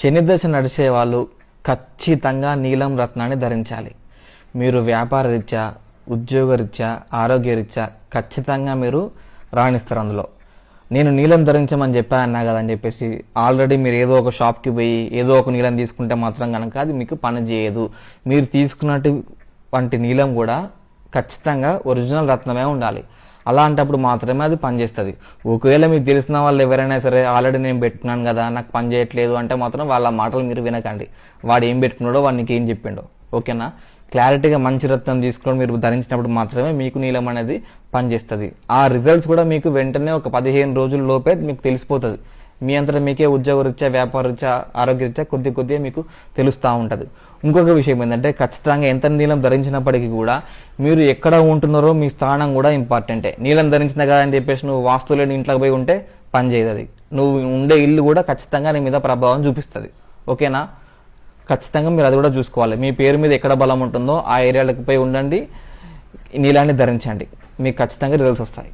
శని దశ నడిచే వాళ్ళు ఖచ్చితంగా నీలం రత్నాన్ని ధరించాలి. మీరు వ్యాపార రీత్యా, ఉద్యోగరీత్యా, ఆరోగ్యరీత్యా ఖచ్చితంగా మీరు రాణిస్తారు అందులో. నేను నీలం ధరించమని చెప్పాను కదని చెప్పేసి ఆల్రెడీ మీరు ఏదో ఒక షాప్కి పోయి ఏదో ఒక నీలం తీసుకుంటే మాత్రం కనుక అది మీకు పని చేయదు. మీరు తీసుకున్నటువంటి నీలం కూడా ఖచ్చితంగా ఒరిజినల్ రత్నమే ఉండాలి. అలాంటప్పుడు మాత్రమే అది పనిచేస్తుంది. ఒకవేళ మీకు తెలిసిన వాళ్ళు ఎవరైనా సరే ఆల్రెడీ నేను పెట్టుకున్నాను కదా నాకు పని చేయట్లేదు అంటే మాత్రం వాళ్ళ మాటలు మీరు వినకండి. వాడు ఏం పెట్టుకున్నాడో వాడు నీకు ఏం చెప్పిండో. ఓకేనా? క్లారిటీగా మంచి రత్నం తీసుకొని మీరు ధరించినప్పుడు మాత్రమే మీకు నీలం అనేది పనిచేస్తుంది. ఆ రిజల్ట్స్ కూడా మీకు వెంటనే ఒక 15 రోజుల లోపే మీకు తెలిసిపోతుంది. మీ అంతటా మీకే ఉద్యోగరీత్యా, వ్యాపారరీత్యా, ఆరోగ్యరీత్యా కొద్దిగా మీకు తెలుస్తూ ఉంటుంది. ఇంకొక విషయం ఏంటంటే ఖచ్చితంగా ఎంత నీలం ధరించినప్పటికీ కూడా మీరు ఎక్కడ ఉంటున్నారో మీ స్థానం కూడా ఇంపార్టెంటే. నీలం ధరించిన కదా అని చెప్పేసి నువ్వు వాస్తు లేని ఇంట్లోకి పోయి ఉంటే పని చేయదు. అది నువ్వు ఉండే ఇల్లు కూడా ఖచ్చితంగా నీ మీద ప్రభావం చూపిస్తుంది. ఓకేనా? ఖచ్చితంగా మీరు అది కూడా చూసుకోవాలి. మీ పేరు మీద ఎక్కడ బలం ఉంటుందో ఆ ఏరియాలకు పోయి ఉండండి, నీలాన్ని ధరించండి. మీకు ఖచ్చితంగా రిజల్ట్స్ వస్తాయి.